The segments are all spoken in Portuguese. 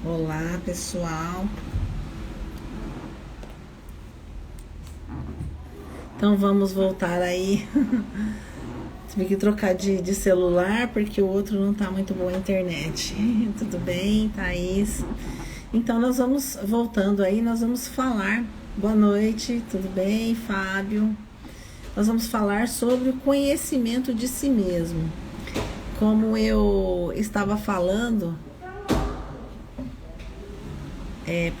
Olá, pessoal. Então vamos voltar aí. Tive que trocar de celular porque o outro não tá muito boa a internet. Tudo bem, Thaís? Então nós vamos voltando aí, nós vamos falar. Boa noite, tudo bem, Fábio? Nós vamos falar sobre o conhecimento de si mesmo. Como eu estava falando, é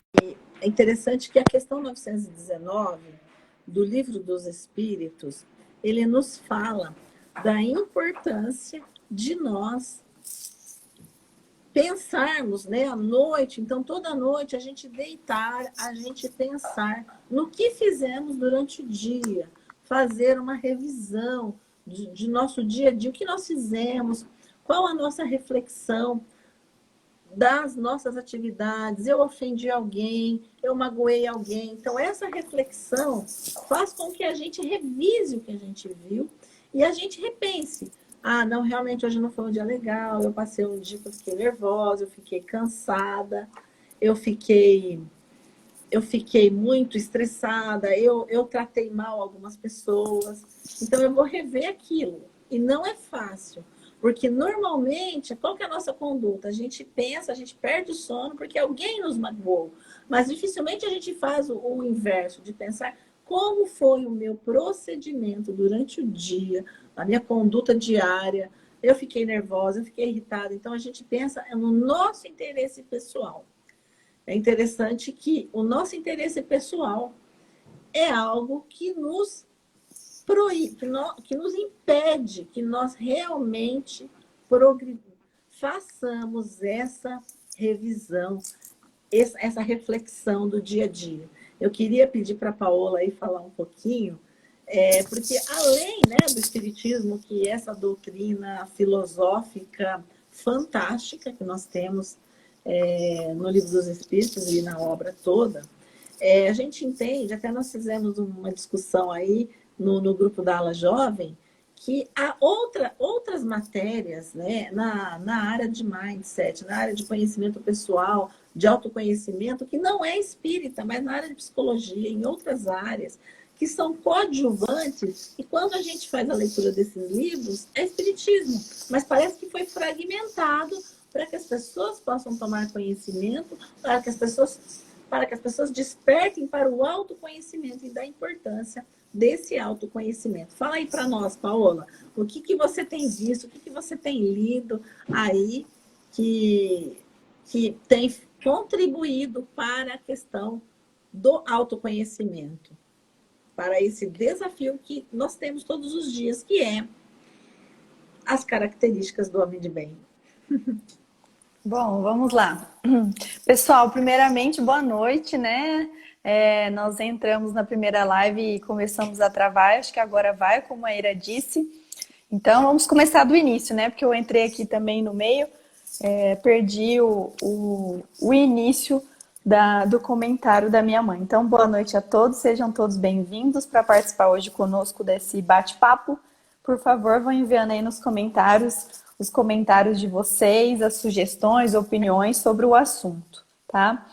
interessante que a questão 919 do Livro dos Espíritos, ele nos fala da importância de nós pensarmos, né, à noite. Então, toda noite a gente deitar, a gente pensar no que fizemos durante o dia, fazer uma revisão de nosso dia a dia, o que nós fizemos, qual a nossa reflexão das nossas atividades, eu ofendi alguém, eu magoei alguém. Então, essa reflexão faz com que a gente revise o que a gente viu e a gente repense. Ah, não, realmente hoje não foi um dia legal, eu passei um dia que eu fiquei nervosa, eu fiquei cansada, eu fiquei, eu fiquei muito estressada, eu tratei mal algumas pessoas. Então, eu vou rever aquilo. E não é fácil. Porque normalmente, qual que é a nossa conduta? A gente pensa, a gente perde o sono porque alguém nos magoou. Mas dificilmente a gente faz o inverso, de pensar como foi o meu procedimento durante o dia, a minha conduta diária. Eu fiquei nervosa, eu fiquei irritada. Então a gente pensa no nosso interesse pessoal. É interessante que o nosso interesse pessoal é algo que nos proíbe, que nos impede que nós realmente façamos essa revisão, essa reflexão do dia a dia. Eu queria pedir para a Paola aí falar um pouquinho, porque além, né, do Espiritismo, que é essa doutrina filosófica fantástica que nós temos no Livro dos Espíritos e na obra toda, a gente entende, até nós fizemos uma discussão aí no grupo da Ala Jovem, que há outras matérias, né, na área de mindset, na área de conhecimento pessoal, de autoconhecimento, que não é espírita, mas na área de psicologia, em outras áreas, que são coadjuvantes, e quando a gente faz a leitura desses livros, é espiritismo, mas parece que foi fragmentado para que as pessoas possam tomar conhecimento, para que as pessoas despertem para o autoconhecimento e da importância desse autoconhecimento. Fala aí para nós, Paola, o que você tem visto, o que você tem lido aí que, que tem contribuído para a questão do autoconhecimento, para esse desafio que nós temos todos os dias, que é as características do homem de bem. Bom, vamos lá. Pessoal, primeiramente, boa noite, né? Nós entramos na primeira live e começamos a travar, acho que agora vai, como a Ira disse. Então, vamos começar do início, né? Porque eu entrei aqui também no meio, perdi o início do comentário da minha mãe. Então, boa noite a todos, sejam todos bem-vindos para participar hoje conosco desse bate-papo. Por favor, vão enviando aí nos comentários os comentários de vocês, as sugestões, opiniões sobre o assunto, tá?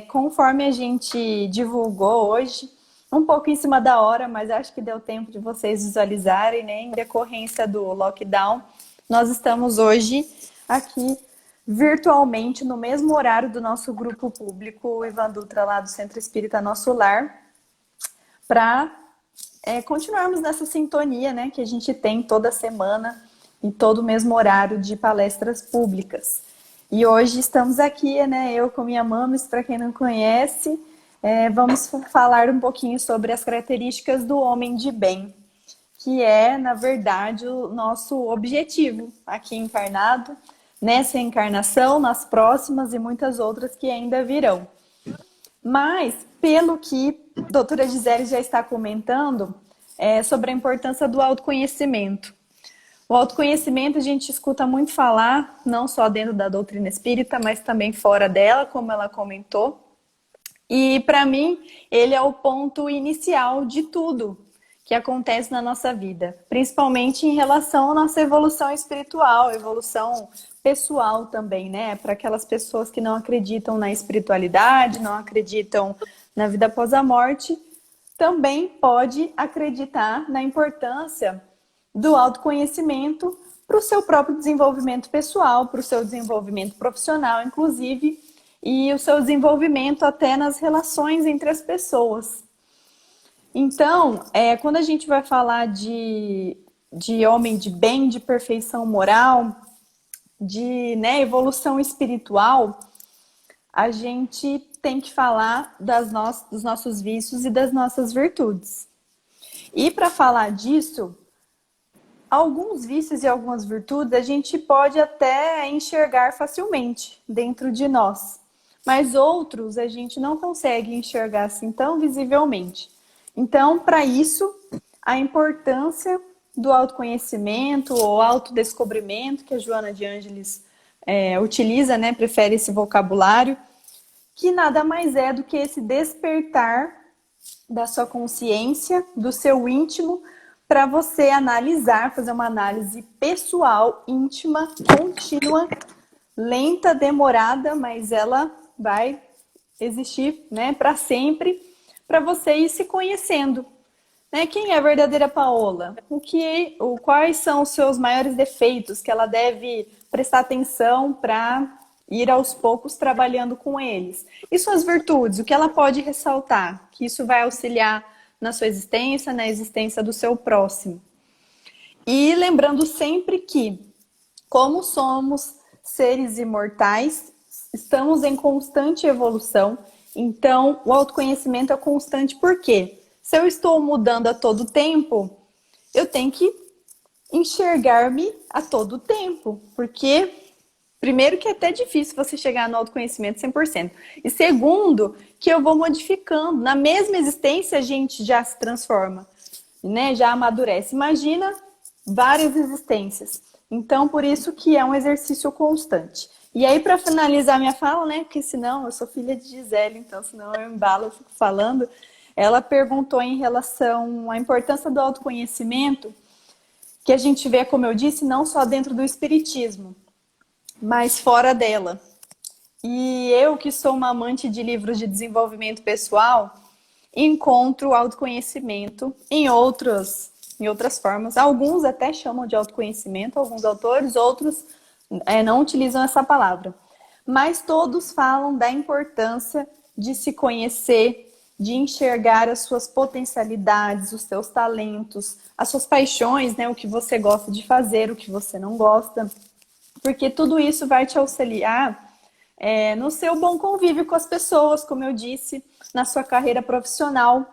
Conforme a gente divulgou hoje, um pouco em cima da hora, mas acho que deu tempo de vocês visualizarem, né? Em decorrência do lockdown, nós estamos hoje aqui virtualmente no mesmo horário do nosso grupo público, o Ivan Dutra, lá do Centro Espírita Nosso Lar, para continuarmos nessa sintonia, né, que a gente tem toda semana em todo o mesmo horário de palestras públicas. E hoje estamos aqui, né, eu com minha mames, para quem não conhece, vamos falar um pouquinho sobre as características do homem de bem, que é, na verdade, o nosso objetivo aqui encarnado, nessa encarnação, nas próximas e muitas outras que ainda virão. Mas, pelo que a doutora Gisele já está comentando, sobre a importância do autoconhecimento. O autoconhecimento a gente escuta muito falar, não só dentro da doutrina espírita, mas também fora dela, como ela comentou. E, para mim, ele é o ponto inicial de tudo que acontece na nossa vida, principalmente em relação à nossa evolução espiritual, evolução pessoal também, né? Para aquelas pessoas que não acreditam na espiritualidade, não acreditam na vida após a morte, também pode acreditar na importância do autoconhecimento para o seu próprio desenvolvimento pessoal, para o seu desenvolvimento profissional, inclusive, e o seu desenvolvimento até nas relações entre as pessoas. Então, quando a gente vai falar de homem de bem, de perfeição moral, de, né, evolução espiritual, a gente tem que falar dos nossos vícios e das nossas virtudes. E para falar disso, alguns vícios e algumas virtudes a gente pode até enxergar facilmente dentro de nós, mas outros a gente não consegue enxergar assim tão visivelmente. Então, para isso, a importância do autoconhecimento ou autodescobrimento, que a Joana de Ângeles utiliza, né, prefere esse vocabulário, que nada mais é do que esse despertar da sua consciência, do seu íntimo, para você analisar, fazer uma análise pessoal, íntima, contínua, lenta, demorada, mas ela vai existir, né, para sempre, para você ir se conhecendo. Né? Quem é a verdadeira Paola? Quais são os seus maiores defeitos que ela deve prestar atenção para ir aos poucos trabalhando com eles? E suas virtudes, o que ela pode ressaltar? Que isso vai auxiliar na sua existência, na existência do seu próximo. E lembrando sempre que, como somos seres imortais, estamos em constante evolução. Então, o autoconhecimento é constante. Por quê? Se eu estou mudando a todo tempo, eu tenho que enxergar-me a todo tempo. Porque, primeiro, que é até difícil você chegar no autoconhecimento 100%. E segundo, que eu vou modificando. Na mesma existência, a gente já se transforma, né? Já amadurece. Imagina várias existências. Então, por isso que é um exercício constante. E aí, para finalizar minha fala, né? Porque senão, eu sou filha de Gisele, então senão eu embalo, eu fico falando. Ela perguntou em relação à importância do autoconhecimento, que a gente vê, como eu disse, não só dentro do espiritismo, mas fora dela. E eu, que sou uma amante de livros de desenvolvimento pessoal, encontro o autoconhecimento em outras formas. Alguns até chamam de autoconhecimento, alguns autores, outros não utilizam essa palavra. Mas todos falam da importância de se conhecer, de enxergar as suas potencialidades, os seus talentos, as suas paixões, né? O que você gosta de fazer, o que você não gosta. Porque tudo isso vai te auxiliar no seu bom convívio com as pessoas, como eu disse, na sua carreira profissional.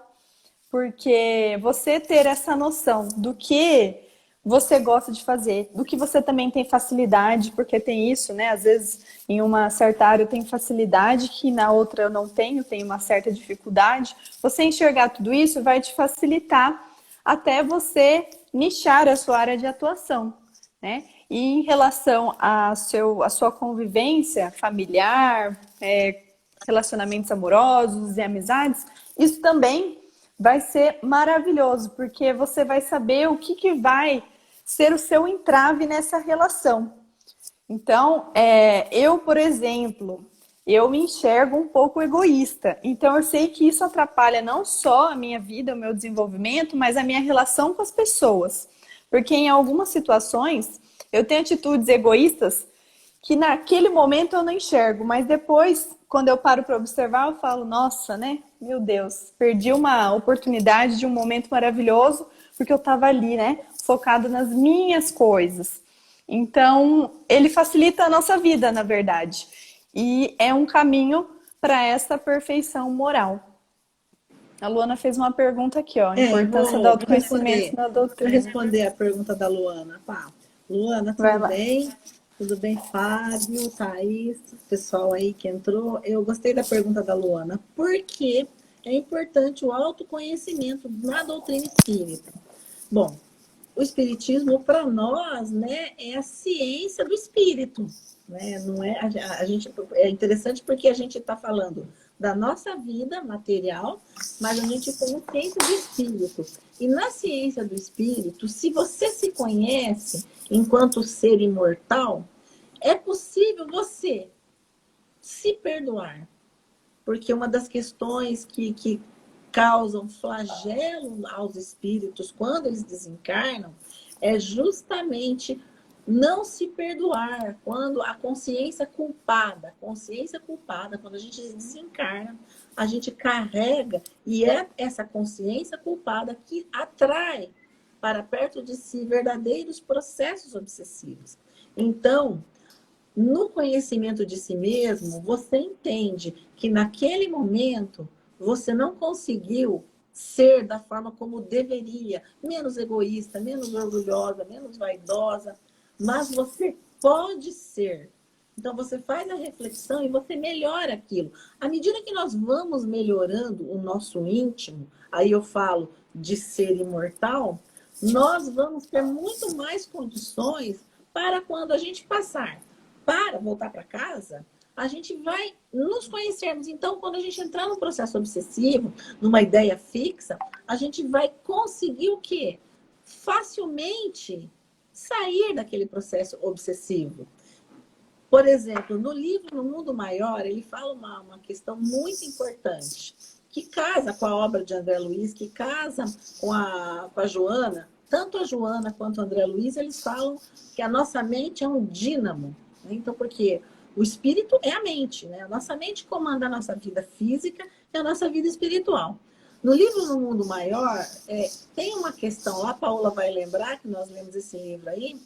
Porque você ter essa noção do que você gosta de fazer, do que você também tem facilidade, porque tem isso, né? Às vezes, em uma certa área eu tenho facilidade, que na outra eu não tenho uma certa dificuldade. Você enxergar tudo isso vai te facilitar até você nichar a sua área de atuação, né? E em relação à sua convivência familiar, relacionamentos amorosos e amizades, isso também vai ser maravilhoso, porque você vai saber o que vai ser o seu entrave nessa relação. Então, eu, por exemplo, eu me enxergo um pouco egoísta. Então, eu sei que isso atrapalha não só a minha vida, o meu desenvolvimento, mas a minha relação com as pessoas. Porque em algumas situações, eu tenho atitudes egoístas que naquele momento eu não enxergo, mas depois, quando eu paro para observar, eu falo, nossa, né? Meu Deus, perdi uma oportunidade de um momento maravilhoso, porque eu estava ali, né? Focado nas minhas coisas. Então, ele facilita a nossa vida, na verdade. E é um caminho para essa perfeição moral. A Luana fez uma pergunta aqui, ó. A importância do autoconhecimento na doutrina. Vou responder a pergunta da Luana. Pá. Luana, tudo bem? Tudo bem, Fábio, Thaís, pessoal aí que entrou. Eu gostei da pergunta da Luana. Por que é importante o autoconhecimento na doutrina espírita? Bom, o espiritismo para nós, né, é a ciência do espírito, né? Não é a gente, é interessante porque a gente está falando da nossa vida material, mas a gente tem a ciência do espírito. E na ciência do espírito, se você se conhece enquanto ser imortal, é possível você se perdoar. Porque uma das questões que causam flagelo aos espíritos quando eles desencarnam é justamente não se perdoar. Quando a consciência culpada, quando a gente desencarna, a gente carrega, e é essa consciência culpada que atrai para perto de si verdadeiros processos obsessivos. Então, no conhecimento de si mesmo, você entende que naquele momento você não conseguiu ser da forma como deveria, menos egoísta, menos orgulhosa, menos vaidosa, mas você pode ser. Então você faz a reflexão e você melhora aquilo. À medida que nós vamos melhorando o nosso íntimo, aí eu falo de ser imortal, nós vamos ter muito mais condições para quando a gente passar para voltar para casa, a gente vai nos conhecermos. Então, quando a gente entrar num processo obsessivo, numa ideia fixa, a gente vai conseguir o quê? Facilmente sair daquele processo obsessivo. Por exemplo, no livro No Mundo Maior, ele fala uma questão muito importante, que casa com a obra de André Luiz, que casa com a Joana. Tanto a Joana quanto o André Luiz, eles falam que a nossa mente é um dínamo. Então, porque o espírito é a mente, né? A nossa mente comanda a nossa vida física e a nossa vida espiritual. No livro No Mundo Maior, tem uma questão lá, a Paola vai lembrar, que nós lemos esse livro aí,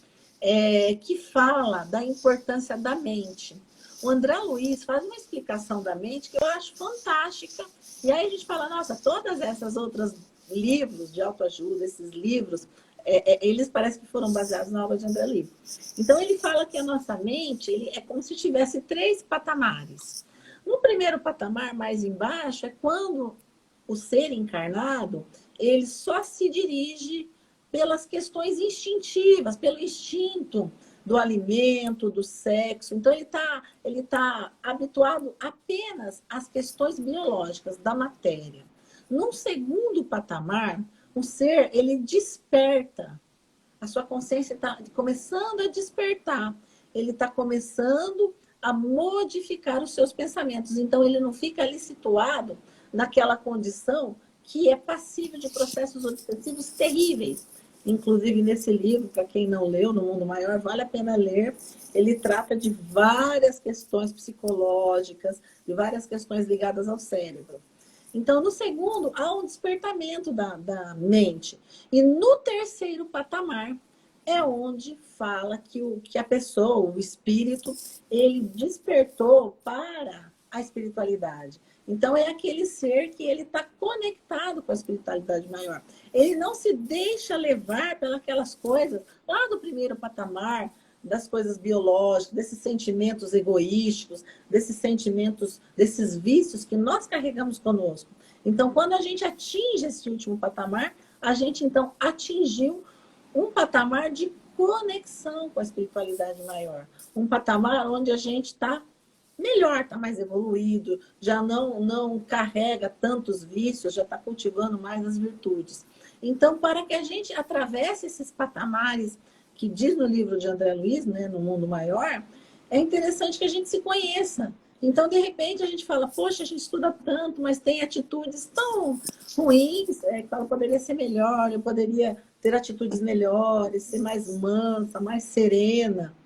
que fala da importância da mente. O André Luiz faz uma explicação da mente que eu acho fantástica. E aí a gente fala, nossa, todas essas outras livros de autoajuda, esses livros, eles parecem que foram baseados na obra de André Luiz. Então ele fala que a nossa mente é como se tivesse 3 patamares. No primeiro patamar, mais embaixo, é quando o ser encarnado, ele só se dirige pelas questões instintivas, pelo instinto do alimento, do sexo. Então, ele tá habituado apenas às questões biológicas da matéria. Num segundo patamar, o ser, ele desperta. A sua consciência está começando a despertar. Ele está começando a modificar os seus pensamentos. Então, ele não fica ali situado naquela condição que é passível de processos obsessivos terríveis. Inclusive, nesse livro, para quem não leu, No Mundo Maior, vale a pena ler. Ele trata de várias questões psicológicas, de várias questões ligadas ao cérebro. Então, no segundo, há um despertamento da mente. E no terceiro patamar, é onde fala que a pessoa, o espírito, ele despertou para a espiritualidade. Então, é aquele ser que ele está conectado com a espiritualidade maior. Ele não se deixa levar pelas coisas lá do primeiro patamar, das coisas biológicas, desses sentimentos egoísticos, desses sentimentos, desses vícios que nós carregamos conosco. Então, quando a gente atinge esse último patamar, a gente, então, atingiu um patamar de conexão com a espiritualidade maior. Um patamar onde a gente está melhor, está mais evoluído, já não carrega tantos vícios, já está cultivando mais as virtudes. Então, para que a gente atravesse esses patamares que diz no livro de André Luiz, né, No Mundo Maior, é interessante que a gente se conheça. Então, de repente, a gente fala, poxa, a gente estuda tanto, mas tem atitudes tão ruins, que eu poderia ser melhor, eu poderia ter atitudes melhores, ser mais mansa, mais serena.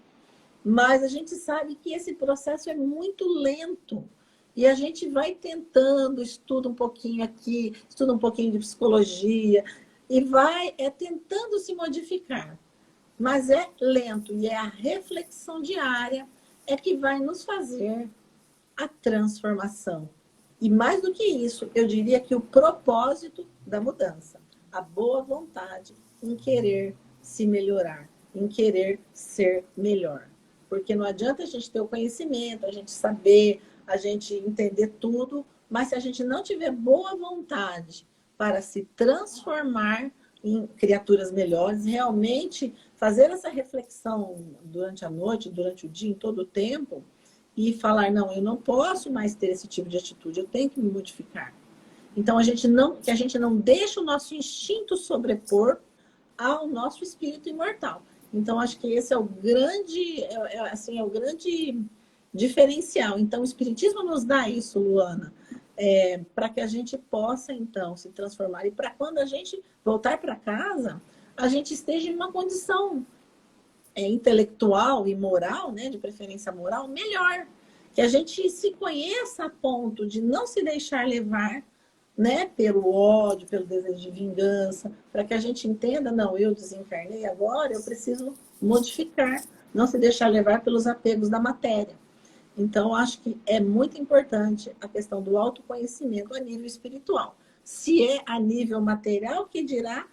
Mas a gente sabe que esse processo é muito lento. E a gente vai tentando, estuda um pouquinho aqui, estuda um pouquinho de psicologia, e vai tentando se modificar. Mas é lento, e é a reflexão diária que vai nos fazer a transformação. E mais do que isso, eu diria que o propósito da mudança, a boa vontade em querer se melhorar, em querer ser melhor. Porque não adianta a gente ter o conhecimento, a gente saber, a gente entender tudo, mas se a gente não tiver boa vontade para se transformar em criaturas melhores, realmente fazer essa reflexão durante a noite, durante o dia, em todo o tempo, e falar, não, eu não posso mais ter esse tipo de atitude, eu tenho que me modificar. Então, que a gente não deixe o nosso instinto sobrepor ao nosso espírito imortal. Então, acho que esse é o grande, assim, é o grande diferencial. Então, o Espiritismo nos dá isso, Luana, para que a gente possa, então, se transformar. E para quando a gente voltar para casa, a gente esteja em uma condição intelectual e moral, né, de preferência moral, melhor. Que a gente se conheça a ponto de não se deixar levar, né, pelo ódio, pelo desejo de vingança, para que a gente entenda, não, eu desencarnei agora, eu preciso modificar, não se deixar levar pelos apegos da matéria. Então, acho que é muito importante a questão do autoconhecimento a nível espiritual. Se é a nível material, que dirá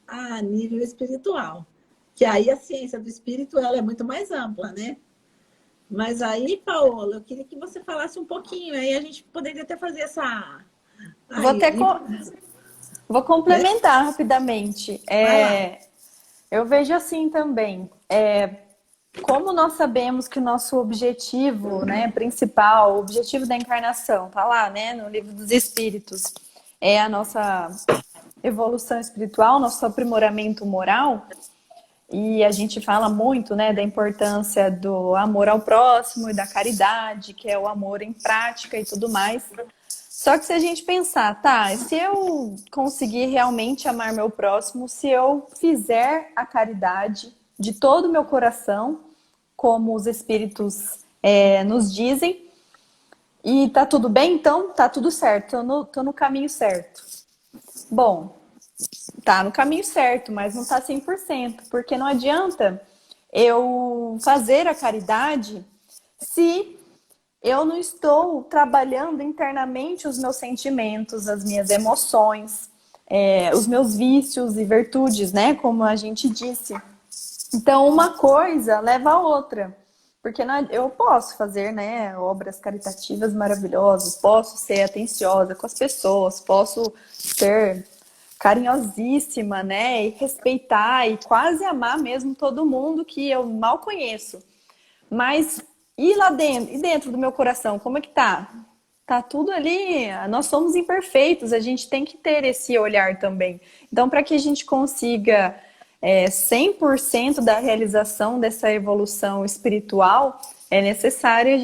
a nível espiritual. Que aí a ciência do espírito ela é muito mais ampla, né? Mas aí, Paola, eu queria que você falasse um pouquinho, aí a gente poderia até fazer essa... Vou Aí, até vou né? complementar rapidamente. Vai lá. Eu vejo assim também. Como nós sabemos que o nosso objetivo, né, principal, o objetivo da encarnação, tá lá, né, no Livro dos Espíritos, é a nossa evolução espiritual, nosso aprimoramento moral, e a gente fala muito, né, da importância do amor ao próximo e da caridade, que é o amor em prática e tudo mais. Só que se a gente pensar, tá, se eu conseguir realmente amar meu próximo, se eu fizer a caridade de todo o meu coração, como os espíritos nos dizem, e tá tudo bem, então tá tudo certo, tô no caminho certo. Bom, tá no caminho certo, mas não tá 100%, porque não adianta eu fazer a caridade se eu não estou trabalhando internamente os meus sentimentos, as minhas emoções, os meus vícios e virtudes, né? Como a gente disse. Então, uma coisa leva a outra. Porque eu posso fazer, né, obras caritativas maravilhosas, posso ser atenciosa com as pessoas, posso ser carinhosíssima, né, e respeitar e quase amar mesmo todo mundo que eu mal conheço. Mas e lá dentro, e dentro do meu coração, como é que tá? Tá tudo ali, nós somos imperfeitos, a gente tem que ter esse olhar também. Então, para que a gente consiga 100% da realização dessa evolução espiritual, é necessário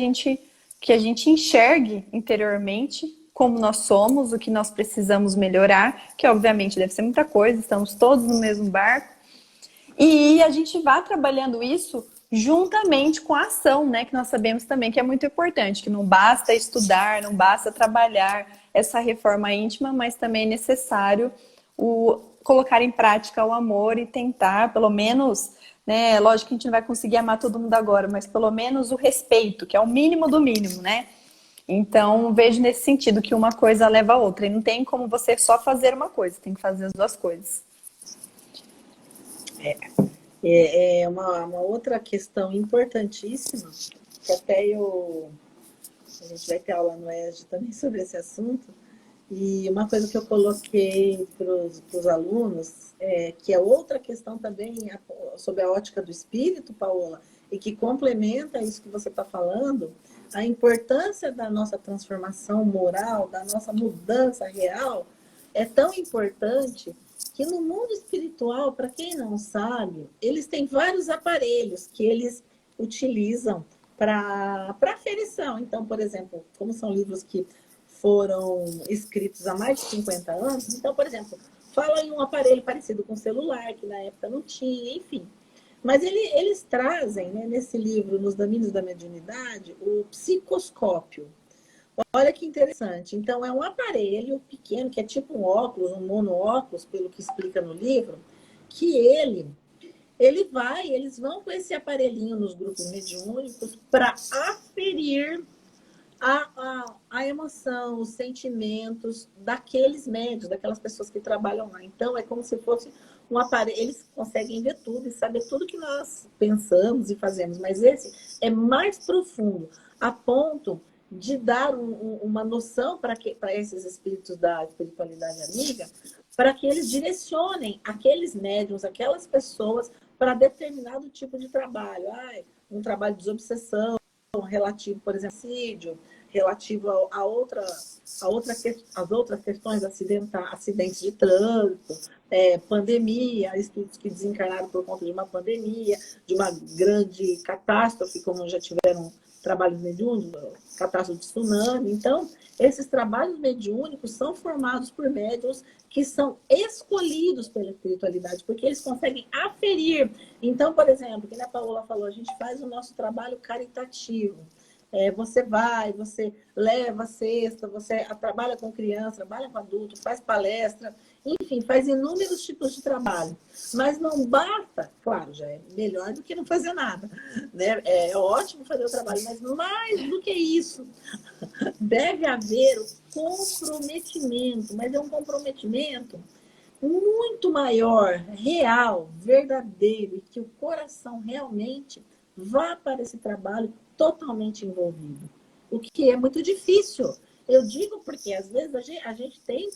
que a gente enxergue interiormente como nós somos, o que nós precisamos melhorar, que obviamente deve ser muita coisa, estamos todos no mesmo barco, e a gente vá trabalhando isso juntamente com a ação, né? Que nós sabemos também que é muito importante, que não basta estudar, não basta trabalhar essa reforma íntima, mas também é necessário colocar em prática o amor e tentar, pelo menos, né? Lógico que a gente não vai conseguir amar todo mundo agora, mas pelo menos o respeito, que é o mínimo do mínimo, né? Então, vejo nesse sentido que uma coisa leva a outra. E não tem como você só fazer uma coisa, tem que fazer as duas coisas. É uma outra questão importantíssima, que até a gente vai ter aula no ESG também sobre esse assunto, e uma coisa que eu coloquei para os alunos, que é outra questão também sobre a ótica do espírito, Paola, e que complementa isso que você está falando, a importância da nossa transformação moral, da nossa mudança real, é tão importante que no mundo espiritual, para quem não sabe, eles têm vários aparelhos que eles utilizam para aferição. Então, por exemplo, como são livros que foram escritos há mais de 50 anos, então, por exemplo, fala em um aparelho parecido com celular, que na época não tinha, enfim. Mas eles trazem, né, nesse livro, Nos Domínios da Mediunidade, o psicoscópio. Olha que interessante. Então, é um aparelho pequeno, que é tipo um óculos, um mono-óculos, pelo que explica no livro, que eles vão com esse aparelhinho nos grupos mediúnicos para aferir a emoção, os sentimentos daqueles médios, daquelas pessoas que trabalham lá. Então, é como se fosse um aparelho, eles conseguem ver tudo e saber tudo que nós pensamos e fazemos, mas esse é mais profundo, a ponto de dar uma noção para esses espíritos da espiritualidade amiga, para que eles direcionem aqueles médiums, aquelas pessoas, para determinado tipo de trabalho. Um trabalho de desobsessão, relativo, por exemplo, suicídio, relativo às outras questões, acidentes de trânsito, pandemia, espíritos que desencarnaram por conta de uma pandemia, de uma grande catástrofe, como já tiveram trabalhos mediúnicos, catástrofe de tsunami. Então, esses trabalhos mediúnicos são formados por médiuns que são escolhidos pela espiritualidade, porque eles conseguem aferir. Então, por exemplo, que a Paola falou, a gente faz o nosso trabalho caritativo. Você leva a cesta, você trabalha com criança, trabalha com adulto, faz palestra, enfim, faz inúmeros tipos de trabalho. Mas não basta, claro, já é melhor do que não fazer nada, né? É ótimo fazer o trabalho, mas mais do que isso, deve haver o comprometimento, mas é um comprometimento muito maior, real, verdadeiro, e que o coração realmente vá para esse trabalho totalmente envolvido. O que é muito difícil. Eu digo porque, às vezes, a gente tem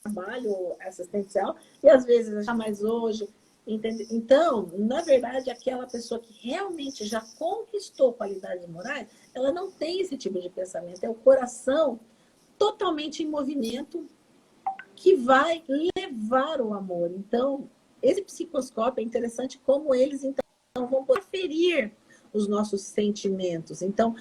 trabalho assistencial e, às vezes, já mais hoje. Entende? Então, na verdade, aquela pessoa que realmente já conquistou qualidades morais, ela não tem esse tipo de pensamento. É o coração totalmente em movimento que vai levar o amor. Então, esse psicoscópio é interessante como eles, então, vão poder aferir os nossos sentimentos. Então,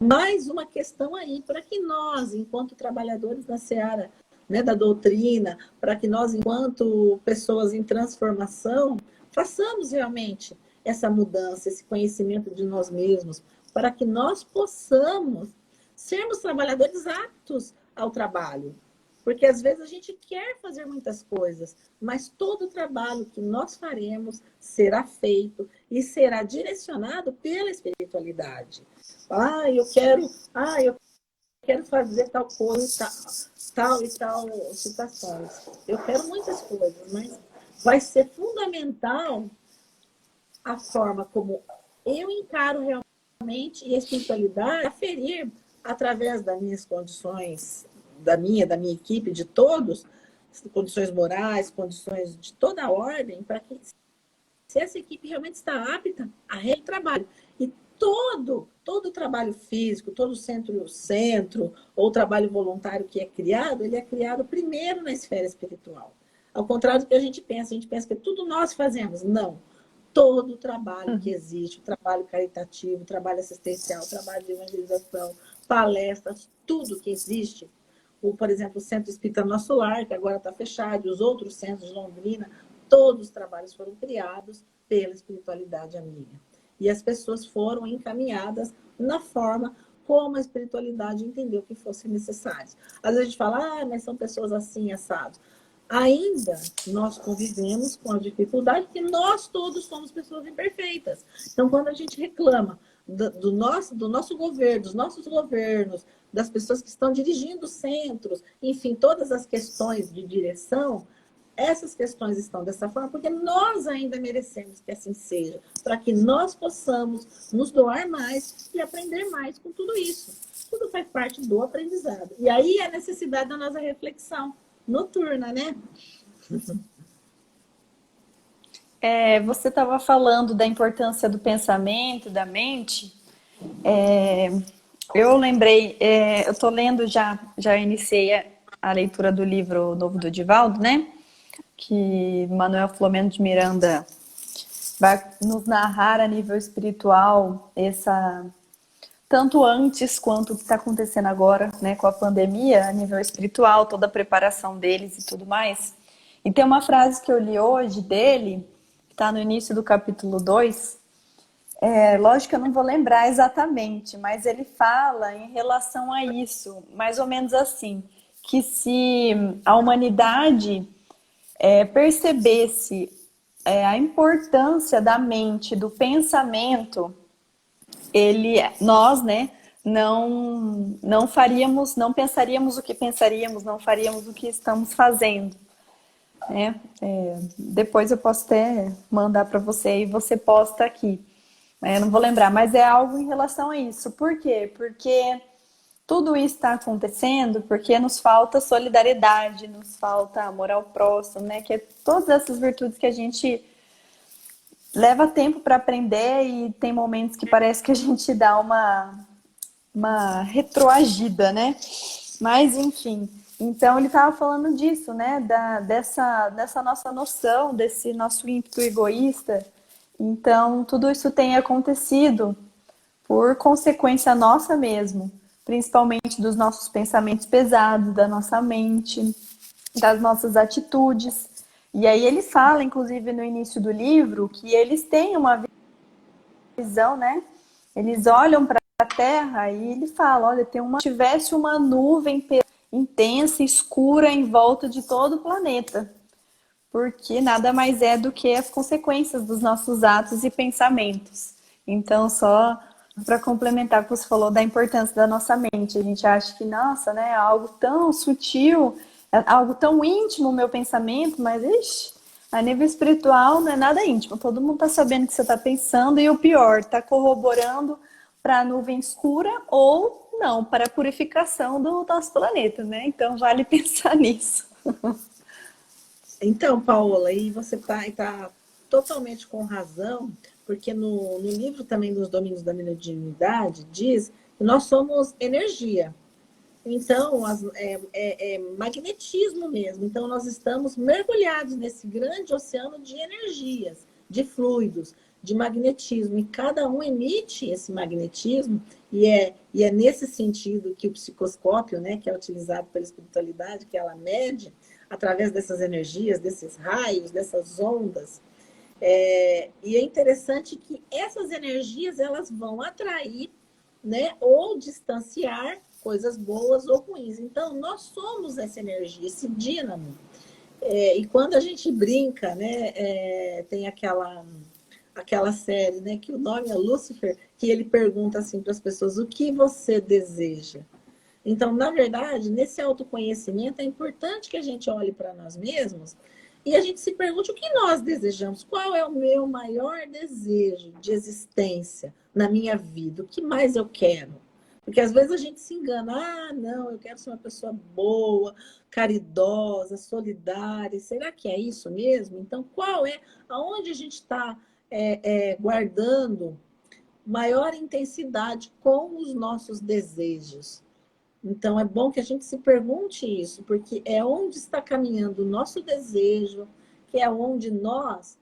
mais uma questão aí para que nós, enquanto trabalhadores da seara, né, da doutrina, para que nós, enquanto pessoas em transformação, façamos realmente essa mudança, esse conhecimento de nós mesmos, para que nós possamos sermos trabalhadores aptos ao trabalho. Porque às vezes a gente quer fazer muitas coisas, mas todo o trabalho que nós faremos será feito e será direcionado pela espiritualidade. Eu quero fazer tal coisa, tal e tal situações. Eu quero muitas coisas, mas vai ser fundamental a forma como eu encaro realmente e a espiritualidade aferir através das minhas condições, da minha equipe, de todos, condições morais, condições de toda a ordem, para que se essa equipe realmente está apta a realizar o trabalho. E todo o trabalho físico, todo o centro ou trabalho voluntário que é criado, ele é criado primeiro na esfera espiritual. Ao contrário do que a gente pensa que tudo nós fazemos. Não. Todo o trabalho que existe, o trabalho caritativo, o trabalho assistencial, o trabalho de evangelização, palestras, tudo que existe, por exemplo, o Centro Espírita Nosso Lar, que agora está fechado, e os outros centros de Londrina, todos os trabalhos foram criados pela espiritualidade amiga. E as pessoas foram encaminhadas na forma como a espiritualidade entendeu que fosse necessário. Às vezes a gente fala, mas são pessoas assim, assados. Ainda nós convivemos com a dificuldade, porque nós todos somos pessoas imperfeitas. Então, quando a gente reclama do nosso governo, dos nossos governos, das pessoas que estão dirigindo centros, enfim, todas as questões de direção, essas questões estão dessa forma porque nós ainda merecemos que assim seja, para que nós possamos nos doar mais e aprender mais com tudo isso. Tudo faz parte do aprendizado. E aí a necessidade da nossa reflexão noturna, né? Você estava falando da importância do pensamento, da mente. Eu lembrei, eu estou lendo já iniciei a leitura do livro novo do Divaldo, né? Que Manuel Filomeno de Miranda vai nos narrar a nível espiritual tanto antes quanto o que está acontecendo agora, né, com a pandemia, a nível espiritual, toda a preparação deles e tudo mais. E tem uma frase que eu li hoje dele, que está no início do capítulo 2, lógico que eu não vou lembrar exatamente, mas ele fala em relação a isso, mais ou menos assim, que se a humanidade percebesse a importância da mente, do pensamento, nós, né, não faríamos, não pensaríamos o que pensaríamos, não faríamos o que estamos fazendo, né? Depois eu posso até mandar para você e você posta aqui. Não vou lembrar, mas é algo em relação a isso. Por quê? Porque tudo isso está acontecendo porque nos falta solidariedade, nos falta amor ao próximo, né? Que é todas essas virtudes que a gente leva tempo para aprender e tem momentos que parece que a gente dá uma retroagida, né? Mas, enfim. Então, ele estava falando disso, né? Dessa nossa noção, desse nosso ímpeto egoísta. Então, tudo isso tem acontecido por consequência nossa mesmo, principalmente dos nossos pensamentos pesados, da nossa mente, das nossas atitudes. E aí ele fala, inclusive, no início do livro, que eles têm uma visão, né? Eles olham para a Terra e ele fala, olha, tivesse uma nuvem intensa, escura em volta de todo o planeta. Porque nada mais é do que as consequências dos nossos atos e pensamentos. Então, só para complementar o que você falou da importância da nossa mente. A gente acha que, nossa, né, é algo tão sutil, é algo tão íntimo o meu pensamento, mas, ixi, a nível espiritual não é nada íntimo. Todo mundo está sabendo o que você está pensando e o pior, está corroborando para a nuvem escura ou não, para a purificação do nosso planeta, né? Então, vale pensar nisso. Então, Paola, e você tá totalmente com razão, porque no livro também dos Domínios da Mediunidade diz que nós somos energia. Então, é magnetismo mesmo. Então, nós estamos mergulhados nesse grande oceano de energias, de fluidos, de magnetismo. E cada um emite esse magnetismo, e é nesse sentido que o psicoscópio, né, que é utilizado pela espiritualidade, que ela mede através dessas energias, desses raios, dessas ondas. E é interessante que essas energias elas vão atrair, né, ou distanciar coisas boas ou ruins. Então, nós somos essa energia, esse dínamo. E quando a gente brinca, né, tem aquela série, né, que o nome é Lúcifer, que ele pergunta assim para as pessoas, o que você deseja? Então, na verdade, nesse autoconhecimento, é importante que a gente olhe para nós mesmos e a gente se pergunte o que nós desejamos. Qual é o meu maior desejo de existência na minha vida? O que mais eu quero? Porque às vezes a gente se engana. Ah, não, eu quero ser uma pessoa boa, caridosa, solidária. Será que é isso mesmo? Então, aonde a gente está guardando maior intensidade com os nossos desejos? Então, é bom que a gente se pergunte isso, porque é onde está caminhando o nosso desejo, que é onde nós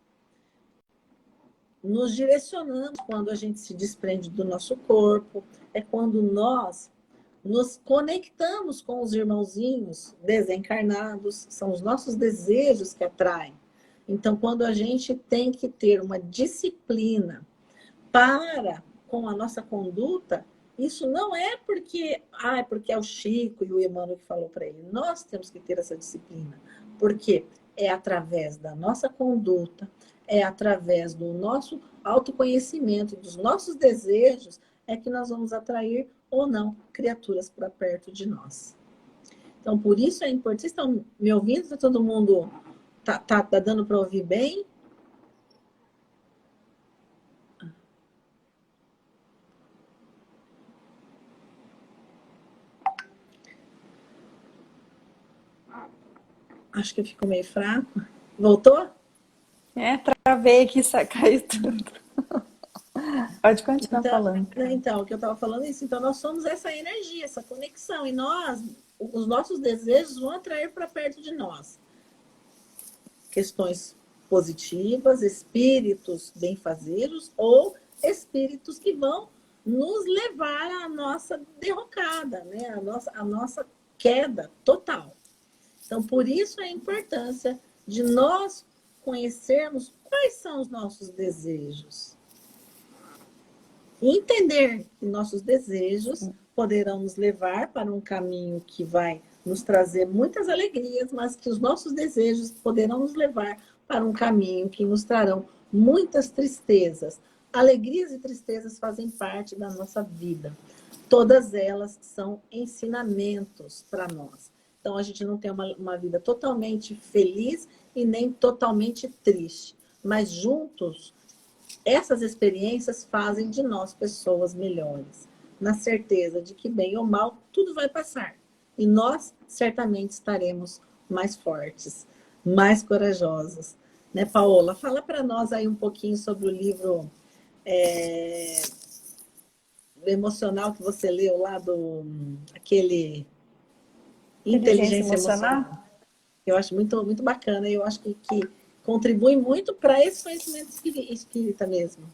nos direcionamos quando a gente se desprende do nosso corpo, é quando nós nos conectamos com os irmãozinhos desencarnados, são os nossos desejos que atraem. Então, quando a gente tem que ter uma disciplina com a nossa conduta, isso não é porque é o Chico e o Emmanuel que falou para ele. Nós temos que ter essa disciplina, porque é através da nossa conduta, é através do nosso autoconhecimento, dos nossos desejos, é que nós vamos atrair ou não criaturas para perto de nós. Então, por isso é importante. Vocês estão me ouvindo? Está todo mundo tá dando para ouvir bem? Acho que ficou meio fraco. Voltou? Travei aqui, caiu tudo. Pode continuar falando. Então, o que eu estava falando é isso. Então, nós somos essa energia, essa conexão. E os nossos desejos vão atrair para perto de nós questões positivas, espíritos benfazejos ou espíritos que vão nos levar à nossa derrocada, né? a nossa queda total. Então, por isso a importância de nós conhecermos quais são os nossos desejos. E entender que nossos desejos poderão nos levar para um caminho que vai nos trazer muitas alegrias, mas que os nossos desejos poderão nos levar para um caminho que nos trarão muitas tristezas. Alegrias e tristezas fazem parte da nossa vida. Todas elas são ensinamentos para nós. Então, a gente não tem uma vida totalmente feliz e nem totalmente triste. Mas juntos, essas experiências fazem de nós pessoas melhores. Na certeza de que, bem ou mal, tudo vai passar. E nós, certamente, estaremos mais fortes, mais corajosos. né, Paola? Fala para nós aí um pouquinho sobre o livro é, emocional que você leu lá do aquele Inteligência Inteligência emocional? Emocional. Eu acho muito, muito bacana e eu acho que contribui muito para esse conhecimento espírita mesmo.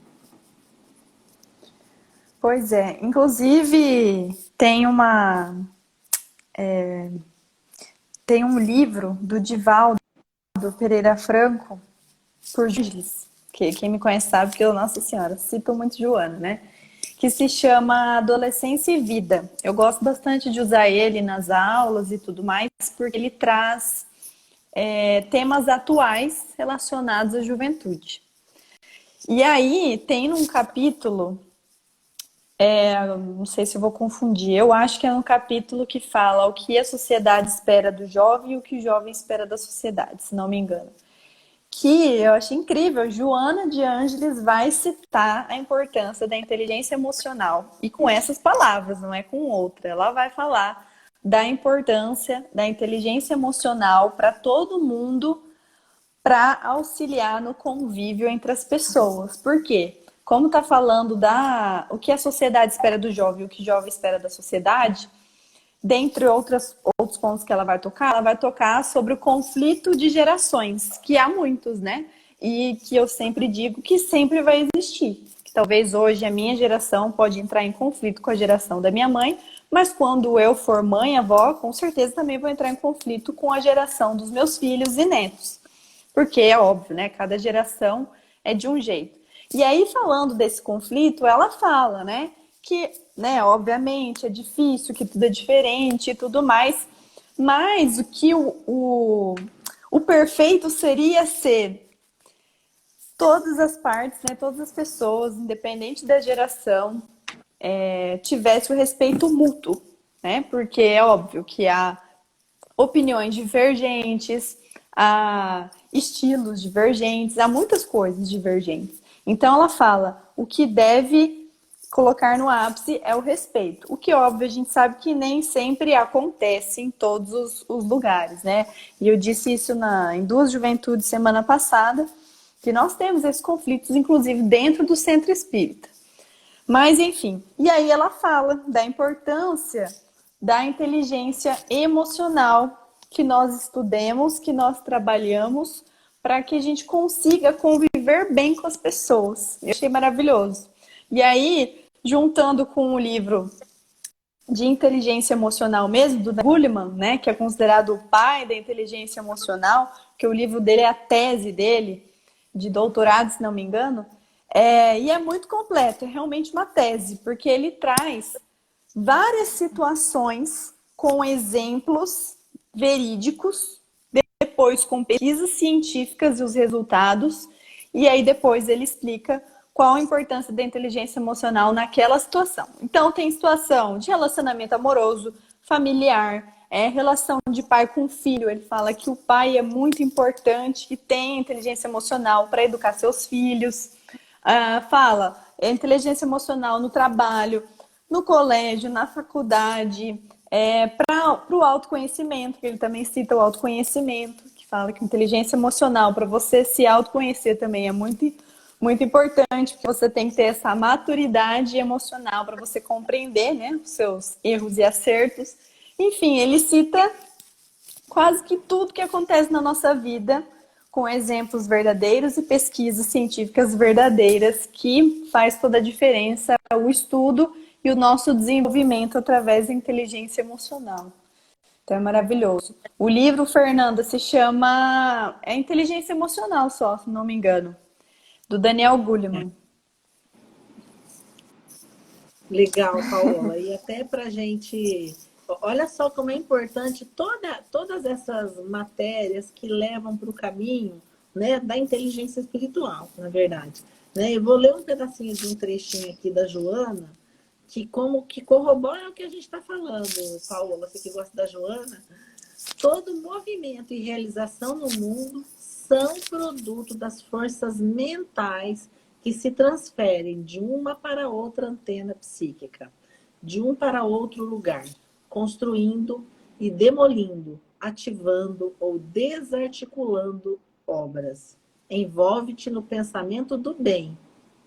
Pois é. Inclusive, tem um livro do Divaldo Pereira Franco, por Gilles, que quem me conhece sabe que eu, Nossa Senhora, cito muito Joana, né? Que se chama Adolescência e Vida. Eu gosto bastante de usar ele nas aulas e tudo mais, porque ele traz temas atuais relacionados à juventude. E aí tem num capítulo, não sei se eu vou confundir, eu acho que é no capítulo que fala o que a sociedade espera do jovem e o que o jovem espera da sociedade, se não me engano. Que eu achei incrível, Joana de Ângeles vai citar a importância da inteligência emocional. E com essas palavras, não é com outra. Ela vai falar da importância da inteligência emocional para todo mundo, para auxiliar no convívio entre as pessoas. Por quê? Como está falando o que a sociedade espera do jovem, o que o jovem espera da sociedade, dentre outros pontos que ela vai tocar sobre o conflito de gerações, que há muitos, né? E que eu sempre digo que sempre vai existir. Que talvez hoje a minha geração pode entrar em conflito com a geração da minha mãe, mas quando eu for mãe, avó, com certeza também vou entrar em conflito com a geração dos meus filhos e netos. Porque é óbvio, né? Cada geração é de um jeito. E aí, falando desse conflito, ela fala, né? Que, né, obviamente, é difícil, que tudo é diferente e tudo mais, mas o que o perfeito seria ser todas as partes, né, todas as pessoas, independente da geração, tivesse o respeito mútuo, né? Porque é óbvio que há opiniões divergentes, há estilos divergentes, há muitas coisas divergentes. Então ela fala, o que deve colocar no ápice é o respeito. O que, óbvio, a gente sabe que nem sempre acontece em todos os lugares, né? E eu disse isso em duas juventudes semana passada, que nós temos esses conflitos, inclusive dentro do centro espírita. Mas, enfim, e aí ela fala da importância da inteligência emocional que nós estudemos, que nós trabalhamos, para que a gente consiga conviver bem com as pessoas. Eu achei maravilhoso. E aí, juntando com o livro de inteligência emocional mesmo, do Goleman, né, que é considerado o pai da inteligência emocional, que o livro dele é a tese dele, de doutorado, se não me engano, e é muito completo, é realmente uma tese, porque ele traz várias situações com exemplos verídicos, depois com pesquisas científicas e os resultados, e aí depois ele explica qual a importância da inteligência emocional naquela situação. Então, tem situação de relacionamento amoroso, familiar, relação de pai com filho. Ele fala que o pai é muito importante, que tem inteligência emocional para educar seus filhos. Fala inteligência emocional no trabalho, no colégio, na faculdade, para o autoconhecimento, que ele também cita o autoconhecimento, que fala que inteligência emocional, para você se autoconhecer também é muito, muito importante, porque você tem que ter essa maturidade emocional para você compreender, né, os seus erros e acertos. Enfim, ele cita quase que tudo que acontece na nossa vida, com exemplos verdadeiros e pesquisas científicas verdadeiras, que faz toda a diferença o estudo e o nosso desenvolvimento através da inteligência emocional. Então é maravilhoso. O livro, Fernanda, se chama Inteligência Emocional só, se não me engano, do Daniel Goleman. Legal, Paola. E até para a gente. Olha só como é importante todas essas matérias que levam para o caminho, né, da inteligência espiritual, na verdade. Né? Eu vou ler um pedacinho de um trechinho aqui da Joana, que corrobora o que a gente está falando, Paola. Você que gosta da Joana. Todo movimento e realização no mundo são produto das forças mentais que se transferem de uma para outra antena psíquica, de um para outro lugar, construindo e demolindo, ativando ou desarticulando obras. Envolve-te no pensamento do bem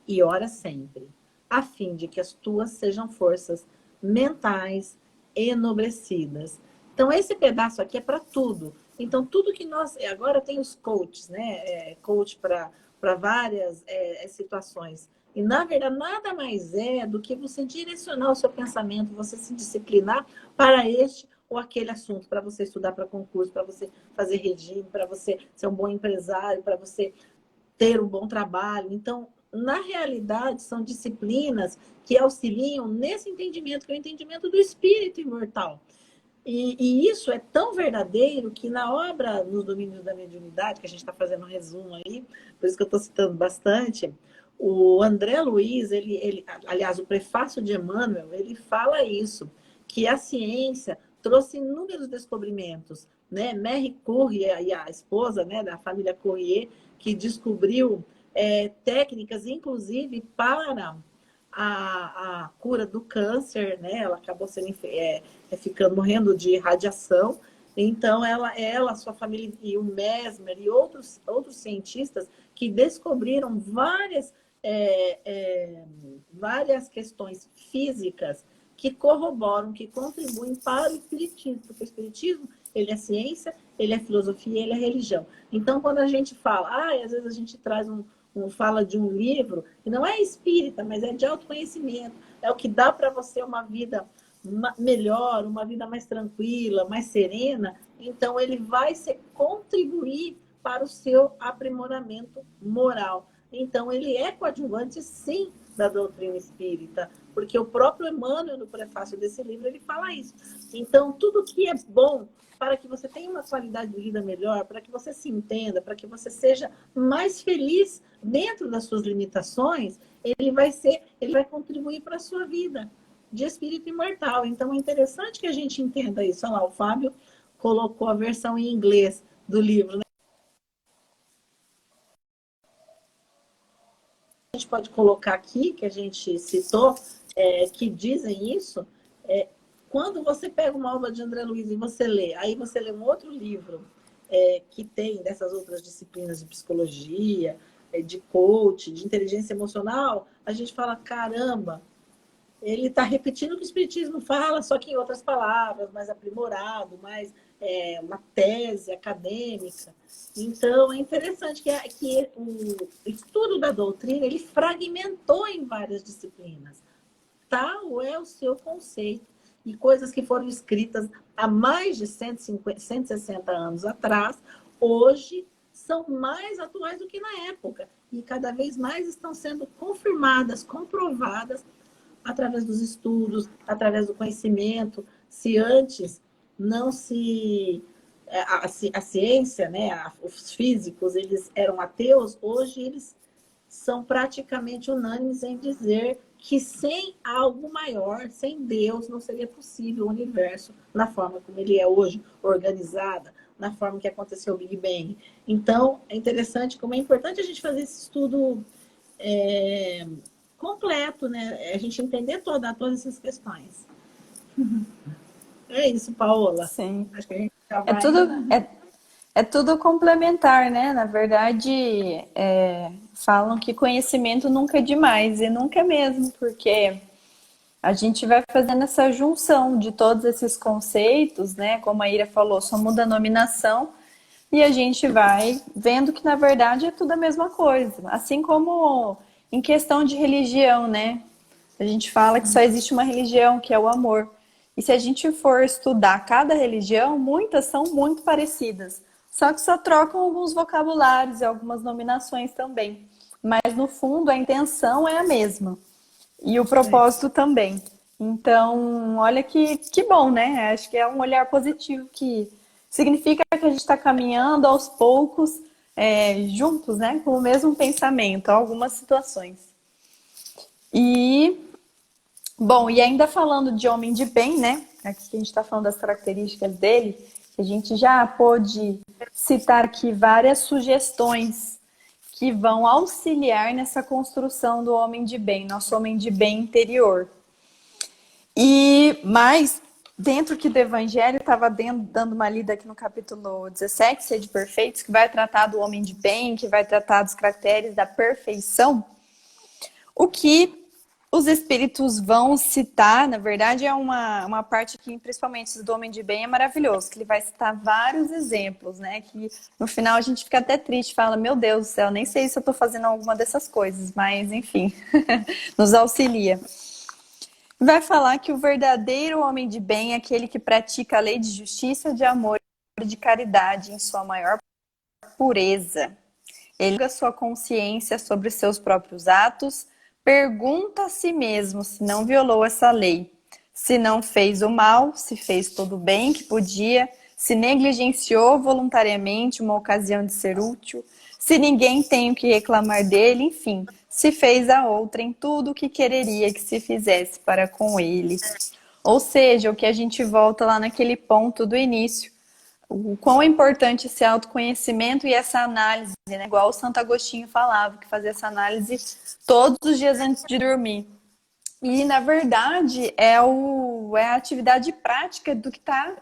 e ora sempre, a fim de que as tuas sejam forças mentais enobrecidas. Então, esse pedaço aqui é para tudo. Então, tudo que nós... Agora tem os coaches, né? Coach para várias situações. E, na verdade, nada mais é do que você direcionar o seu pensamento, você se disciplinar para este ou aquele assunto, para você estudar para concurso, para você fazer regime, para você ser um bom empresário, para você ter um bom trabalho. Então, na realidade, são disciplinas que auxiliam nesse entendimento, que é o entendimento do espírito imortal. E isso é tão verdadeiro que na obra Nos Domínios da Mediunidade, que a gente está fazendo um resumo aí, por isso que eu estou citando bastante, o André Luiz, aliás, o prefácio de Emmanuel, ele fala isso, que a ciência trouxe inúmeros descobrimentos, né? Marie Curie e a esposa, né, da família Curie, que descobriu técnicas, inclusive, para a cura do câncer, né? Ela acabou ficando morrendo de radiação. Então, ela, sua família e o Mesmer e outros cientistas que descobriram várias questões físicas que corroboram, que contribuem para o espiritismo, porque o espiritismo, ele é ciência, ele é filosofia, ele é religião. Então, quando a gente fala, às vezes a gente traz fala de um livro, que não é espírita, mas é de autoconhecimento, é o que dá para você uma vida melhor, uma vida mais tranquila, mais serena, então ele vai contribuir para o seu aprimoramento moral. Então, ele é coadjuvante, sim, da doutrina espírita, porque o próprio Emmanuel, no prefácio desse livro, ele fala isso. Então, tudo que é bom para que você tenha uma qualidade de vida melhor, para que você se entenda, para que você seja mais feliz dentro das suas limitações, ele vai contribuir para a sua vida de espírito imortal. Então, é interessante que a gente entenda isso. Olha lá, o Fábio colocou a versão em inglês do livro, né? A gente pode colocar aqui, que a gente citou, que dizem isso, quando você pega uma obra de André Luiz e você lê, aí você lê um outro livro que tem dessas outras disciplinas de psicologia, de coach, de inteligência emocional, a gente fala, caramba, ele está repetindo o que o Espiritismo fala, só que em outras palavras, mais aprimorado, mais uma tese acadêmica. Então, é interessante que o estudo da doutrina, ele fragmentou em várias disciplinas. Tal é o seu conceito. E coisas que foram escritas há mais de 160 anos atrás, hoje são mais atuais do que na época. E cada vez mais estão sendo confirmadas, comprovadas, através dos estudos, através do conhecimento. Se antes não se... A ciência, né, os físicos, eles eram ateus, hoje eles são praticamente unânimes em dizer que sem algo maior, sem Deus, não seria possível o universo na forma como ele é hoje, organizada, na forma que aconteceu o Big Bang. Então, é interessante como é importante a gente fazer esse estudo completo, né? A gente entender todas essas questões. É isso, Paola. Sim. Acho que a gente já vai... É tudo complementar, né? Na verdade, falam que conhecimento nunca é demais, e nunca é mesmo, porque a gente vai fazendo essa junção de todos esses conceitos, né? Como a Ira falou, só muda a nominação, e a gente vai vendo que, na verdade, é tudo a mesma coisa. Assim como em questão de religião, né? A gente fala que só existe uma religião, que é o amor. E se a gente for estudar cada religião, muitas são muito parecidas. Só que só trocam alguns vocabulários e algumas nominações também. Mas, no fundo, a intenção é a mesma. E o propósito também. Então, olha que bom, né? Acho que é um olhar positivo que significa que a gente está caminhando aos poucos, juntos, né? Com o mesmo pensamento, em algumas situações. E, bom, e ainda falando de homem de bem, né? Aqui a gente está falando das características dele. A gente já pôde citar aqui várias sugestões que vão auxiliar nessa construção do homem de bem, nosso homem de bem interior. Mas dentro aqui do Evangelho, estava dando uma lida aqui no capítulo 17, Sede Perfeitos, que vai tratar do homem de bem, que vai tratar dos caracteres da perfeição. O que os espíritos vão citar, na verdade, é uma parte que, principalmente do homem de bem, é maravilhoso, que ele vai citar vários exemplos, né? Que no final a gente fica até triste, fala, meu Deus do céu, nem sei se eu estou fazendo alguma dessas coisas, mas enfim, nos auxilia. Vai falar que o verdadeiro homem de bem é aquele que pratica a lei de justiça, de amor e de caridade em sua maior pureza. Ele julga sua consciência sobre os seus próprios atos, pergunta a si mesmo se não violou essa lei, se não fez o mal, se fez todo o bem que podia, se negligenciou voluntariamente uma ocasião de ser útil, se ninguém tem o que reclamar dele, enfim, se fez a outrem tudo o que quereria que se fizesse para com ele. Ou seja, o que a gente volta lá naquele ponto do início, o quão é importante esse autoconhecimento e essa análise, né? Igual o Santo Agostinho falava, que fazia essa análise todos os dias antes de dormir. E, na verdade, é a atividade prática do que tá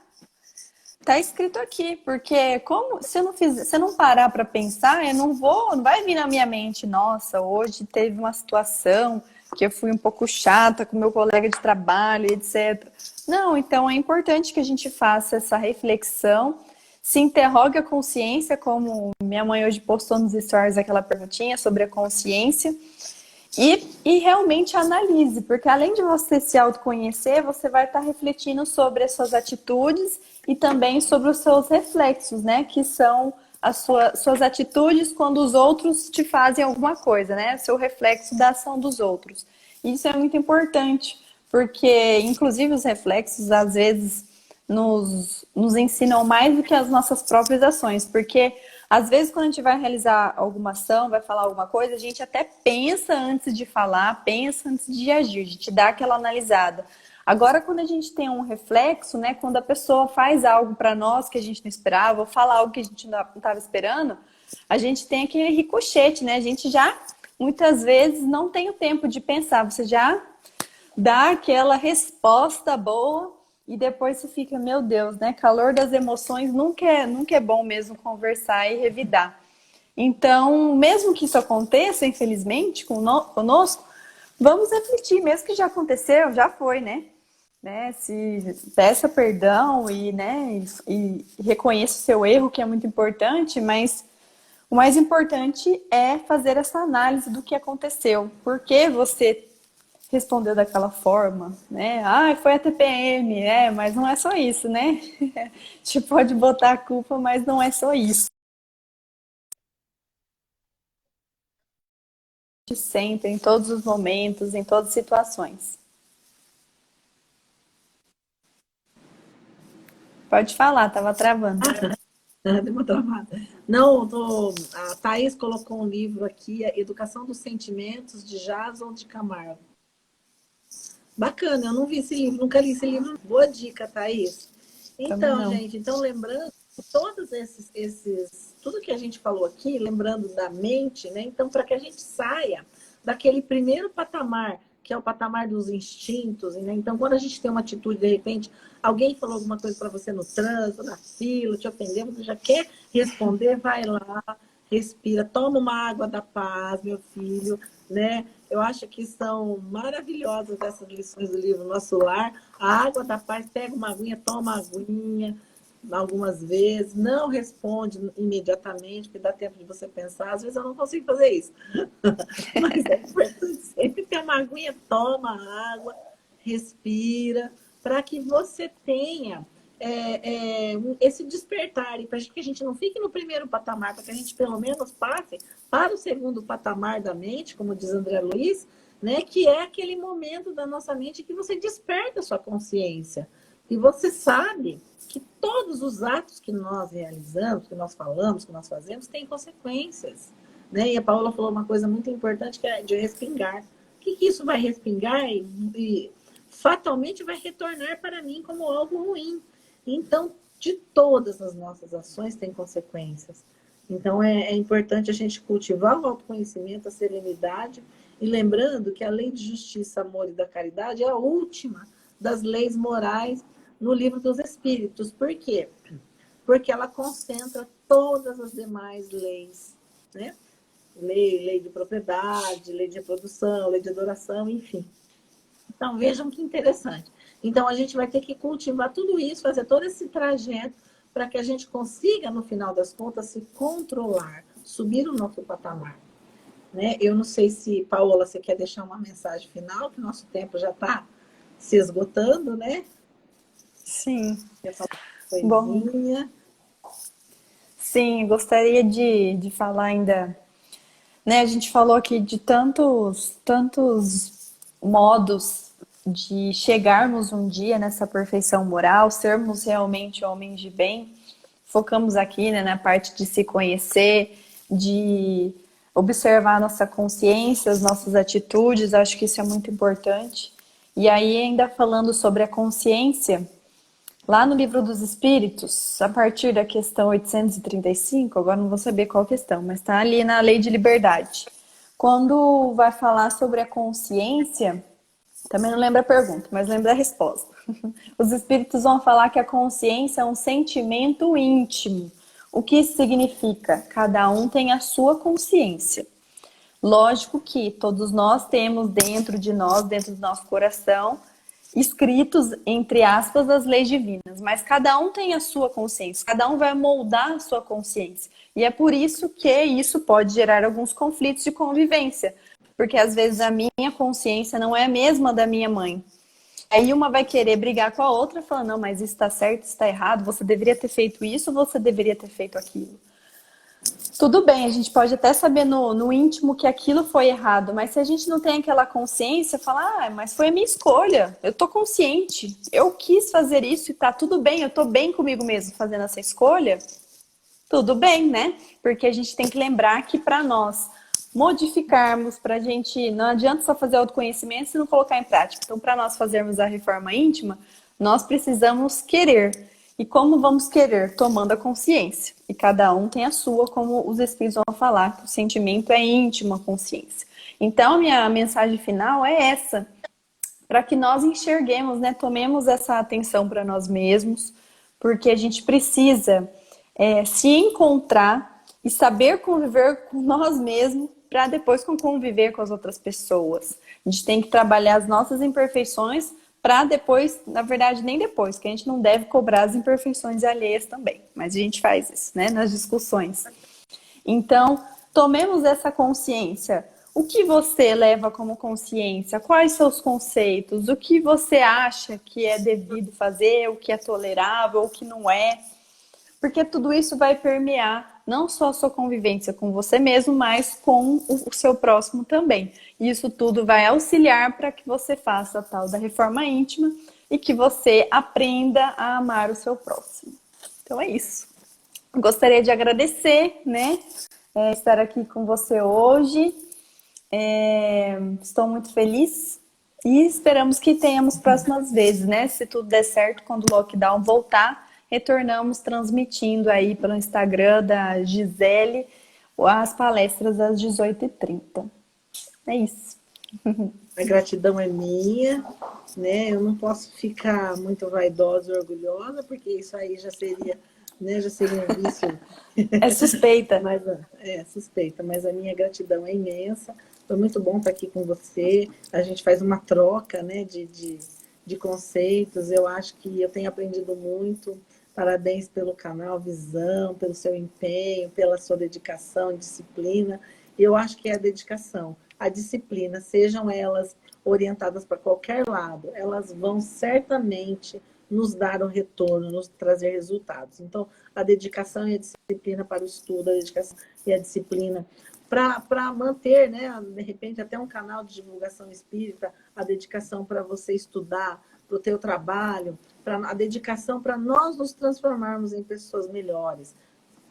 escrito aqui. Porque como se eu não parar para pensar, não vai vir na minha mente, nossa, hoje teve uma situação que eu fui um pouco chata com meu colega de trabalho, etc. Não, então é importante que a gente faça essa reflexão, se interrogue a consciência, como minha mãe hoje postou nos stories aquela perguntinha sobre a consciência, e realmente analise, porque além de você se autoconhecer, você vai estar refletindo sobre as suas atitudes e também sobre os seus reflexos, né? Que são as suas atitudes quando os outros te fazem alguma coisa, né? Seu reflexo da ação dos outros. Isso é muito importante, porque inclusive os reflexos às vezes nos ensinam mais do que as nossas próprias ações, porque às vezes quando a gente vai realizar alguma ação, vai falar alguma coisa, a gente até pensa antes de falar, pensa antes de agir, a gente dá aquela analisada. Agora, quando a gente tem um reflexo, né, quando a pessoa faz algo para nós que a gente não esperava, ou fala algo que a gente não estava esperando, a gente tem aquele ricochete, né? A gente já, muitas vezes, não tem o tempo de pensar, você já dá aquela resposta boa e depois você fica, meu Deus, né? Calor das emoções, nunca é bom mesmo conversar e revidar. Então, mesmo que isso aconteça, infelizmente, conosco, vamos refletir, mesmo que já aconteceu, já foi, né? Se peça perdão e reconheça o seu erro, que é muito importante, mas o mais importante é fazer essa análise do que aconteceu. Por que você respondeu daquela forma, né? Ah, foi a TPM, mas não é só isso, né? A gente pode botar a culpa, mas não é só isso. Sempre, em todos os momentos, em todas as situações. Pode falar, tava travando. Deu uma travada. Não, a Thaís colocou um livro aqui, Educação dos Sentimentos, de Jason de Camargo. Bacana, eu não vi esse livro, nunca li esse livro. Boa dica, Thaís. Então, gente, lembrando todos tudo que a gente falou aqui, lembrando da mente, né? Então, para que a gente saia daquele primeiro patamar, que é o patamar dos instintos, né? Então, quando a gente tem uma atitude, de repente, alguém falou alguma coisa para você no trânsito, na fila, te ofendeu, você já quer responder, vai lá, respira, toma uma água da paz, meu filho, né? Eu acho que são maravilhosas essas lições do livro Nosso Lar. A água da paz, pega uma aguinha, toma uma aguinha algumas vezes, não responde imediatamente, porque dá tempo de você pensar. Às vezes eu não consigo fazer isso. Mas é importante sempre ter uma aguinha, toma água, respira, para que você tenha esse despertar, e para que a gente não fique no primeiro patamar, para que a gente pelo menos passe para o segundo patamar da mente, como diz André Luiz, né, que é aquele momento da nossa mente que você desperta a sua consciência. E você sabe que todos os atos que nós realizamos, que nós falamos, que nós fazemos, têm consequências. Né? E a Paola falou uma coisa muito importante, que é de respingar. O que isso vai respingar e fatalmente vai retornar para mim como algo ruim. Então, de todas as nossas ações tem consequências. Então, é importante a gente cultivar o autoconhecimento, a serenidade, e lembrando que a lei de justiça, amor e da caridade é a última das leis morais no Livro dos Espíritos. Por quê? Porque ela concentra todas as demais leis, né? Lei de propriedade, lei de reprodução, lei de adoração, enfim. Então, vejam que interessante. Então, a gente vai ter que cultivar tudo isso, fazer todo esse trajeto para que a gente consiga, no final das contas, se controlar, subir o nosso patamar. Né? Eu não sei se, Paola, você quer deixar uma mensagem final, que o nosso tempo já está se esgotando, né? Sim. Quer falar Bom, uma coisinha? sim, gostaria de falar ainda, né? A gente falou aqui de tantos modos de chegarmos um dia nessa perfeição moral, sermos realmente homens de bem. Focamos aqui, né, na parte de se conhecer, de observar a nossa consciência, as nossas atitudes, acho que isso é muito importante. E aí, ainda falando sobre a consciência, lá no Livro dos Espíritos, a partir da questão 835, agora não vou saber qual questão, mas está ali na Lei de Liberdade. Quando vai falar sobre a consciência, também não lembro a pergunta, mas lembro a resposta. Os espíritos vão falar que a consciência é um sentimento íntimo. O que isso significa? Cada um tem a sua consciência. Lógico que todos nós temos dentro de nós, dentro do nosso coração, escritos, entre aspas, as leis divinas, mas cada um tem a sua consciência, cada um vai moldar a sua consciência. E é por isso que isso pode gerar alguns conflitos de convivência, porque às vezes a minha consciência não é a mesma da minha mãe. Aí uma vai querer brigar com a outra, falando, não, mas isso está certo, isso está errado, você deveria ter feito isso, você deveria ter feito aquilo. Tudo bem, a gente pode até saber no íntimo que aquilo foi errado, mas se a gente não tem aquela consciência, falar, mas foi a minha escolha, eu tô consciente, eu quis fazer isso e tá tudo bem, eu tô bem comigo mesmo fazendo essa escolha, tudo bem, né? Porque a gente tem que lembrar que para nós modificarmos, para a gente, não adianta só fazer autoconhecimento se não colocar em prática. Então, para nós fazermos a reforma íntima, nós precisamos querer. E como vamos querer? Tomando a consciência. E cada um tem a sua, como os espíritos vão falar, que o sentimento é íntimo, a consciência. Então, minha mensagem final é essa, para que nós enxerguemos, né? Tomemos essa atenção para nós mesmos, porque a gente precisa se encontrar e saber conviver com nós mesmos para depois conviver com as outras pessoas. A gente tem que trabalhar as nossas imperfeições para depois, na verdade, nem depois, que a gente não deve cobrar as imperfeições alheias também. Mas a gente faz isso, né, nas discussões. Então, tomemos essa consciência. O que você leva como consciência? Quais seus conceitos? O que você acha que é devido fazer? O que é tolerável? O que não é? Porque tudo isso vai permear não só a sua convivência com você mesmo, mas com o seu próximo também. E isso tudo vai auxiliar para que você faça a tal da reforma íntima e que você aprenda a amar o seu próximo. Então é isso. Gostaria de agradecer, né, estar aqui com você hoje. Estou muito feliz e esperamos que tenhamos próximas vezes, né? Se tudo der certo, quando o lockdown voltar, retornamos transmitindo aí pelo Instagram da Gisele as palestras às 18h30. É isso. A gratidão é minha, né? Eu não posso ficar muito vaidosa e orgulhosa, porque isso aí já seria, né? Já seria um vício. É suspeita. Mas, suspeita, mas a minha gratidão é imensa. Foi muito bom estar aqui com você. A gente faz uma troca, né, de conceitos. Eu acho que eu tenho aprendido muito. Parabéns pelo canal Visão, pelo seu empenho, pela sua dedicação, disciplina. Eu acho que é a dedicação, a disciplina, sejam elas orientadas para qualquer lado, elas vão certamente nos dar um retorno, nos trazer resultados. Então, a dedicação e a disciplina para o estudo, a dedicação e a disciplina para manter, né, de repente, até um canal de divulgação espírita, a dedicação para você estudar, para o teu trabalho, a dedicação para nós nos transformarmos em pessoas melhores,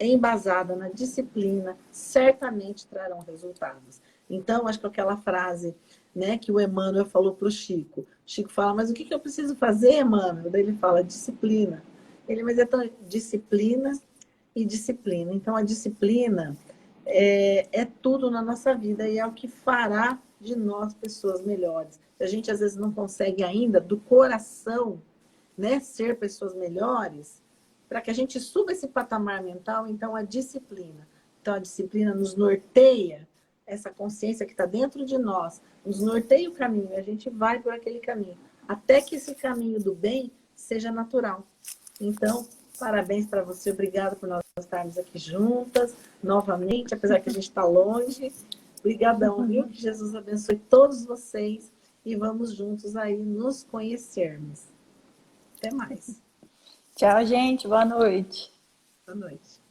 embasada na disciplina, certamente trarão resultados. Então, acho que aquela frase, né, que o Emmanuel falou para o Chico. Chico fala, mas o que eu preciso fazer, Emmanuel? Daí ele fala, disciplina. Mas é tão disciplina e disciplina. Então, a disciplina é tudo na nossa vida e é o que fará de nós pessoas melhores. A gente, às vezes, não consegue ainda, do coração, né, ser pessoas melhores, para que a gente suba esse patamar mental, então a disciplina. Então a disciplina nos norteia, essa consciência que está dentro de nós, nos norteia o caminho, e a gente vai por aquele caminho, até que esse caminho do bem seja natural. Então, parabéns para você, obrigada por nós estarmos aqui juntas, novamente, apesar que a gente está longe. Obrigadão, viu? Que Jesus abençoe todos vocês e vamos juntos aí nos conhecermos. Até mais. Tchau, gente. Boa noite. Boa noite.